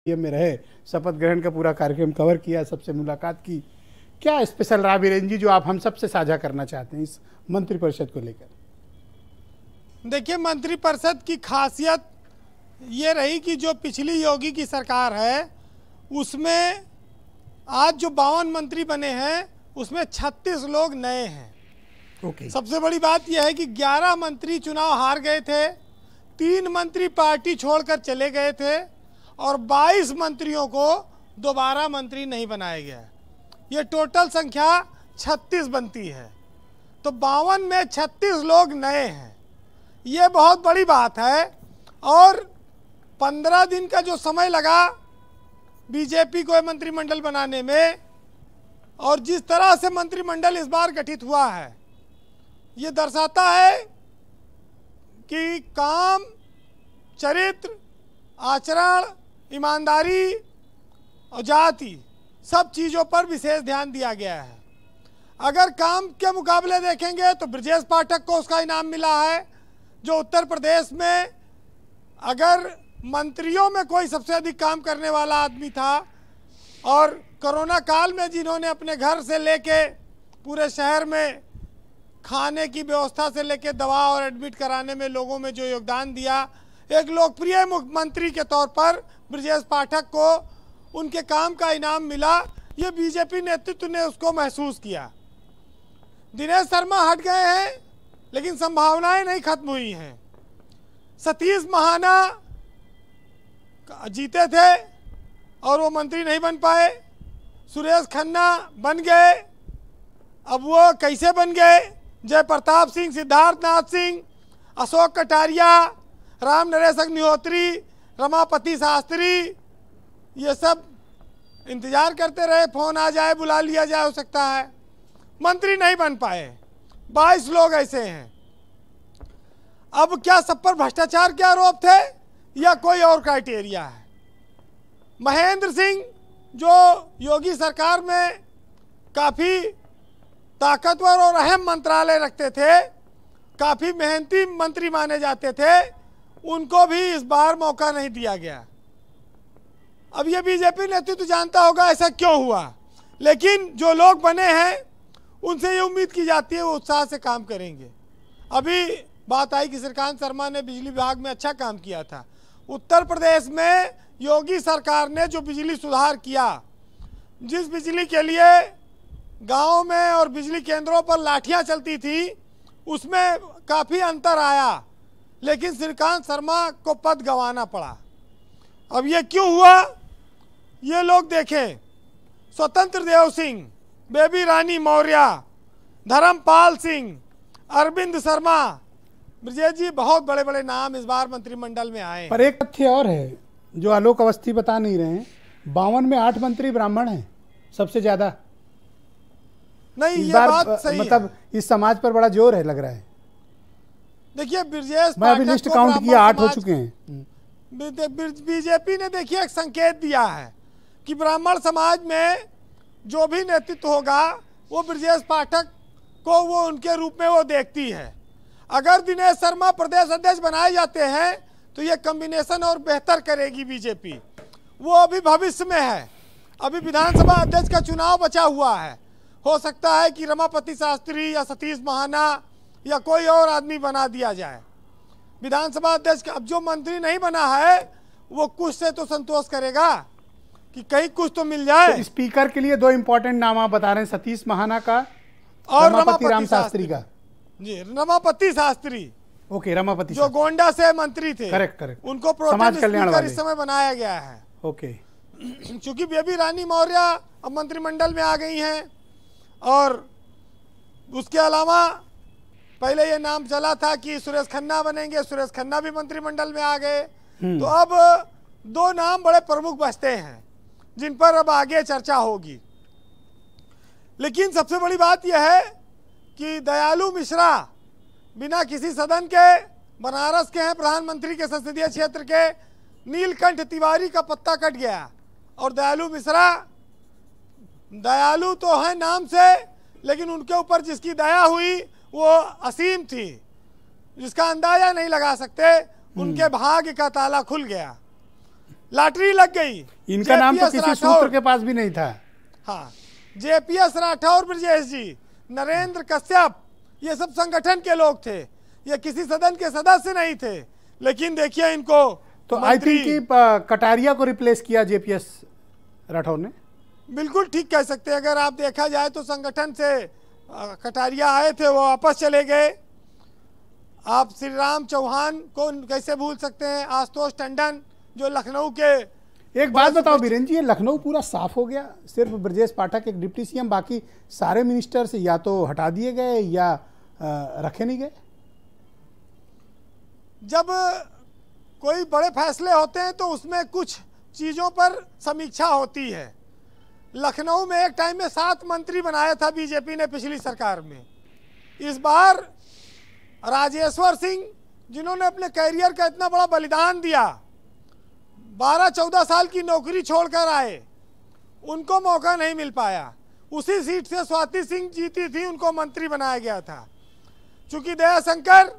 में रहे, शपथ ग्रहण का पूरा कार्यक्रम कवर किया, सबसे मुलाकात की। क्या स्पेशल रहा बीरेन जी जो आप हम सबसे साझा करना चाहते हैं इस मंत्रिपरिषद को लेकर? देखिए, मंत्रिपरिषद की खासियत ये रही कि जो पिछली योगी की सरकार है उसमें आज जो 52 मंत्री बने हैं उसमें 36 लोग नए हैं। सबसे बड़ी बात यह है कि 11 मंत्री चुनाव हार गए थे, 3 मंत्री पार्टी छोड़कर चले गए थे और 22 मंत्रियों को दोबारा मंत्री नहीं बनाया गया। ये टोटल संख्या 36 बनती है, तो 52 में 36 लोग नए हैं। ये बहुत बड़ी बात है। और 15 दिन का जो समय लगा बीजेपी को मंत्रिमंडल बनाने में, और जिस तरह से मंत्रिमंडल इस बार गठित हुआ है, ये दर्शाता है कि काम, चरित्र, आचरण, ईमानदारी और जाति सब चीज़ों पर विशेष ध्यान दिया गया है। अगर काम के मुकाबले देखेंगे तो ब्रजेश पाठक को उसका इनाम मिला है, जो उत्तर प्रदेश में अगर मंत्रियों में कोई सबसे अधिक काम करने वाला आदमी था, और कोरोना काल में जिन्होंने अपने घर से लेके पूरे शहर में खाने की व्यवस्था से लेके दवा और एडमिट कराने में लोगों में जो योगदान दिया, एक लोकप्रिय मुख्यमंत्री के तौर पर ब्रजेश पाठक को उनके काम का इनाम मिला। ये बीजेपी नेतृत्व ने उसको महसूस किया। दिनेश शर्मा हट गए हैं लेकिन संभावनाएं नहीं खत्म हुई हैं। सतीश महाना जीते थे और वो मंत्री नहीं बन पाए। सुरेश खन्ना बन गए, अब वो कैसे बन गए? जयप्रताप सिंह, सिद्धार्थ नाथ सिंह, अशोक कटारिया, राम नरेश अग्निहोत्री, रमापति शास्त्री, ये सब इंतजार करते रहे, फोन आ जाए, बुला लिया जाए, हो सकता है। मंत्री नहीं बन पाए। 22 लोग ऐसे हैं। अब क्या सब पर भ्रष्टाचार के आरोप थे या कोई और क्राइटेरिया है? महेंद्र सिंह जो योगी सरकार में काफ़ी ताकतवर और अहम मंत्रालय रखते थे, काफ़ी मेहनती मंत्री माने जाते थे, उनको भी इस बार मौका नहीं दिया गया। अब ये बीजेपी नेतृत्व जानता होगा ऐसा क्यों हुआ, लेकिन जो लोग बने हैं उनसे ये उम्मीद की जाती है वो उत्साह से काम करेंगे। अभी बात आई कि श्रीकांत शर्मा ने बिजली विभाग में अच्छा काम किया था। उत्तर प्रदेश में योगी सरकार ने जो बिजली सुधार किया, जिस बिजली के लिए गाँव में और बिजली केंद्रों पर लाठियाँ चलती थी, उसमें काफ़ी अंतर आया, लेकिन श्रीकांत शर्मा को पद गंवाना पड़ा। अब ये क्यों हुआ, ये लोग देखें। स्वतंत्र देव सिंह, बेबी रानी मौर्य, धर्मपाल सिंह, अरविंद शर्मा, ब्रजेश जी, बहुत बड़े बड़े नाम इस बार मंत्रिमंडल में आए। पर एक तथ्य और है जो आलोक अवस्थी बता नहीं रहे हैं, 52 में 8 मंत्री ब्राह्मण हैं, सबसे ज्यादा। नहीं, ये बात सही मतलब है। इस समाज पर बड़ा जोर है, लग रहा है। देखिए, ब्रजेश मैं अभी लिस्ट काउंट किया, 8 हो चुके हैं। बीजेपी ने देखिए एक संकेत दिया है कि ब्राह्मण समाज में जो भी नेतृत्व होगा वो ब्रजेश पाठक को वो उनके रूप में वो देखती है। अगर दिनेश शर्मा प्रदेश अध्यक्ष बनाए जाते हैं तो ये कॉम्बिनेशन और बेहतर करेगी बीजेपी। वो अभी भविष्य में है, अभी विधानसभा अध्यक्ष का चुनाव बचा हुआ है। हो सकता है कि रमापति शास्त्री या सतीश महाना या कोई और आदमी बना दिया जाए विधानसभा अध्यक्ष। अब जो मंत्री नहीं बना है वो कुछ से तो संतोष करेगा कि कहीं कुछ तो मिल जाए। तो स्पीकर के लिए 2 इंपॉर्टेंट नाम आप बता रहे हैं, सतीश महाना का और रमापति राम शास्त्री का। जी, रमापति शास्त्री, ओके, रमापति जो गोंडा से मंत्री थे। करेक्ट। उनको प्रोटेम स्पीकर इस समय बनाया गया है। ओके। चूंकि बेबी रानी मौर्य अब मंत्रिमंडल में आ गई हैं, और उसके अलावा पहले ये नाम चला था कि सुरेश खन्ना बनेंगे, सुरेश खन्ना भी मंत्रिमंडल में आ गए। तो अब 2 नाम बड़े प्रमुख बचते हैं जिन पर अब आगे चर्चा होगी। लेकिन सबसे बड़ी बात यह है कि दयालु मिश्रा बिना किसी सदन के, बनारस के हैं, प्रधानमंत्री के संसदीय क्षेत्र के। नीलकंठ तिवारी का पत्ता कट गया, और दयालु मिश्रा दयालु तो है नाम से, लेकिन उनके ऊपर जिसकी दया हुई वो असीम थी, जिसका अंदाजा नहीं लगा सकते। उनके भाग्य का ताला खुल गया। लॉटरी लग गई। इनका नाम तो JPS किसी राठौर, सूत्र के पास भी नहीं था। हाँ, JPS राठौर, ब्रजेश जी, नरेंद्र कश्यप, ये सब संगठन के लोग थे, ये किसी सदन के सदस्य नहीं थे। लेकिन देखिए इनको तो आई थिंक कि कटारिया को रिप्लेस किया JPS राठौर ने। बिल्कुल ठीक कह सकते हैं। अगर आप देखा जाए तो संगठन से कटारिया आए थे, वो वापस चले गए। आप श्री राम चौहान को कैसे भूल सकते हैं, आशुतोष टंडन जो लखनऊ के। एक बात बताओ बीरेन जी, ये लखनऊ पूरा साफ हो गया, सिर्फ ब्रजेश पाठक एक डिप्टी CM, बाकी सारे मिनिस्टर्स या तो हटा दिए गए या रखे नहीं गए। जब कोई बड़े फैसले होते हैं तो उसमें कुछ चीज़ों पर समीक्षा होती है। लखनऊ में एक टाइम में 7 मंत्री बनाया था बीजेपी ने पिछली सरकार में। इस बार राजेश्वर सिंह, जिन्होंने अपने कैरियर का इतना बड़ा बलिदान दिया, 12-14 साल की नौकरी छोड़कर आए, उनको मौका नहीं मिल पाया। उसी सीट से स्वाति सिंह जीती थी, उनको मंत्री बनाया गया था। चूंकि दयाशंकर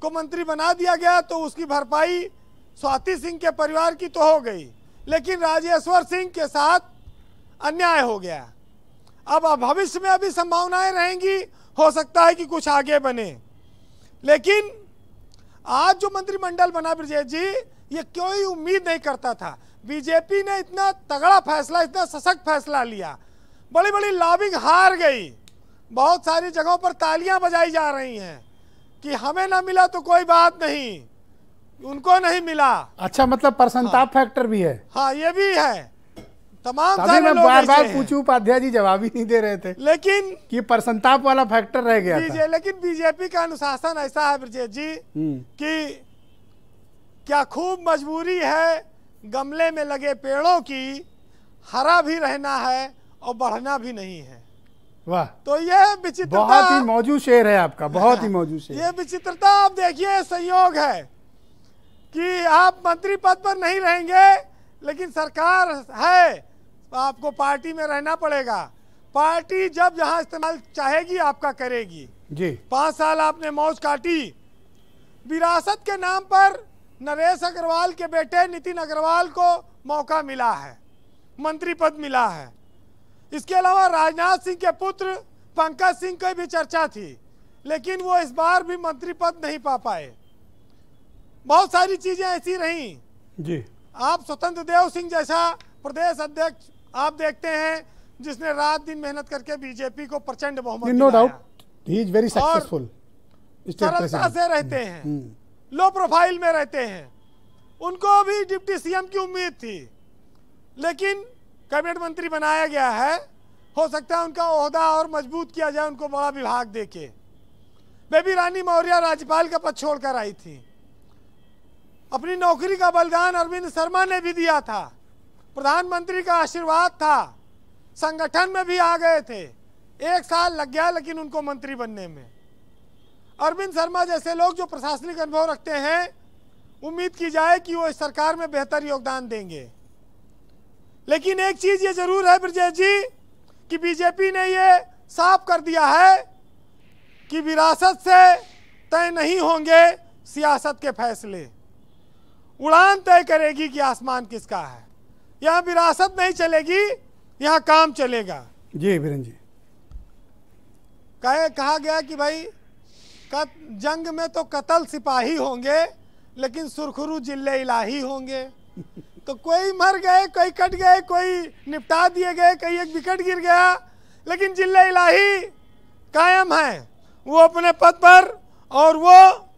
को मंत्री बना दिया गया तो उसकी भरपाई स्वाति सिंह के परिवार की तो हो गई, लेकिन राजेश्वर सिंह के साथ अन्याय हो गया। अब भविष्य में अभी संभावनाएं रहेंगी, हो सकता है कि कुछ आगे बने। लेकिन आज जो मंत्रिमंडल बना ब्रजेश जी, ये कोई उम्मीद नहीं करता था। बीजेपी ने इतना तगड़ा फैसला, इतना सशक्त फैसला लिया, बड़ी बड़ी लॉबिंग हार गई। बहुत सारी जगहों पर तालियां बजाई जा रही हैं कि हमें ना मिला तो कोई बात नहीं, उनको नहीं मिला। अच्छा, मतलब परसंताप फैक्टर भी है। हाँ, ये भी है। तमाम तभी सारे मैं लोग बार बार ऐसे हैं। पूछूं, उपाध्याय जी जवाब ही नहीं दे रहे थे, लेकिन कि परसंताप वाला फैक्टर रह गया था। लेकिन बीजेपी का अनुशासन ऐसा है ब्रजेश जी कि क्या खूब मजबूरी है गमले में लगे पेड़ों की, हरा भी रहना है और बढ़ना भी नहीं है। वाह, तो ये विचित्रता, बहुत ही मौजूद शेर है आपका, बहुत ही मौजूद शेर। ये विचित्रता आप देखिए, संयोग है कि आप मंत्री पद पर नहीं रहेंगे, लेकिन सरकार है, आपको पार्टी में रहना पड़ेगा। पार्टी जब जहां इस्तेमाल चाहेगी आपका करेगी जी। 5 साल आपने मौज काटी। विरासत के नाम पर नरेश अग्रवाल के बेटे नितिन अग्रवाल को मौका मिला है, मंत्री पद मिला है। इसके अलावा राजनाथ सिंह के पुत्र पंकज सिंह की भी चर्चा थी, लेकिन वो इस बार भी मंत्री पद नहीं पा पाए। बहुत सारी चीजें ऐसी रहीं जी। आप स्वतंत्र देव सिंह जैसा प्रदेश अध्यक्ष आप देखते हैं, जिसने रात दिन मेहनत करके बीजेपी को प्रचंड बहुमत नो दिलाया। Doubt, he is very successful. सरलता से रहते हैं, लो प्रोफाइल में रहते हैं। उनको भी डिप्टी CM की उम्मीद थी, लेकिन कैबिनेट मंत्री बनाया गया है। हो सकता है उनका ओहदा और मजबूत किया जाए, उनको बड़ा विभाग देके। बेबी रानी मौर्य राज्यपाल का पद छोड़कर आई थी। अपनी नौकरी का बलिदान अरविंद शर्मा ने भी दिया था, प्रधानमंत्री का आशीर्वाद था, संगठन में भी आ गए थे। 1 साल लग गया लेकिन उनको मंत्री बनने में। अरविंद शर्मा जैसे लोग जो प्रशासनिक अनुभव रखते हैं, उम्मीद की जाए कि वो इस सरकार में बेहतर योगदान देंगे। लेकिन एक चीज ये जरूर है ब्रजेश जी कि बीजेपी ने ये साफ कर दिया है कि विरासत से तय नहीं होंगे सियासत के फैसले। उड़ान तय करेगी कि आसमान किसका है। यहाँ विरासत नहीं चलेगी, यहाँ काम चलेगा। जी बीरेन जी। कहा गया कि भाई जंग में तो कत्ल सिपाही होंगे, लेकिन सुरखरू जिले इलाही होंगे। तो कोई मर गए, कोई कट गए, कोई निपटा दिए गए, कहीं एक विकेट गिर गया, लेकिन जिले इलाही कायम है, वो अपने पद पर। और वो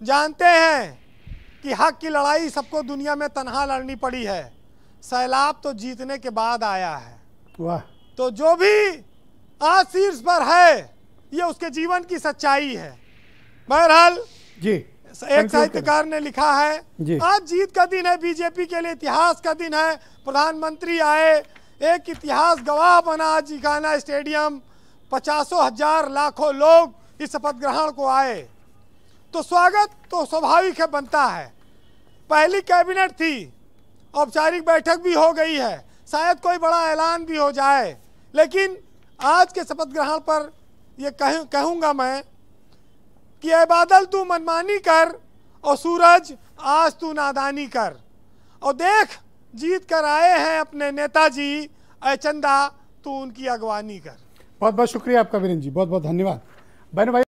जानते हैं कि हक की लड़ाई सबको दुनिया में तनहा लड़नी पड़ी है, सैलाब तो जीतने के बाद आया है। वाह। तो जो भी आज शीर्ष पर है, ये उसके जीवन की सच्चाई है। बहरहाल जी, एक साहित्यकार ने लिखा है, आज जीत का दिन है, बीजेपी के लिए इतिहास का दिन है। प्रधानमंत्री आए, एक इतिहास गवाह बना आज जिकाना स्टेडियम, 50,000 लाखों लोग इस शपथ ग्रहण को आए। तो स्वागत तो स्वाभाविक है, बनता है। पहली कैबिनेट थी, औपचारिक बैठक भी हो गई है, शायद कोई बड़ा ऐलान भी हो जाए, लेकिन आज के शपथ ग्रहण पर ये कहूँगा मैं कि ऐ बादल तू मनमानी कर और सूरज आज तू नादानी कर। और देख जीत कर आए हैं अपने नेताजी, ऐ चंदा तू उनकी अगवानी कर। बहुत बहुत शुक्रिया आपका वीरेंद्र जी, बहुत बहुत धन्यवाद। बहनों भाई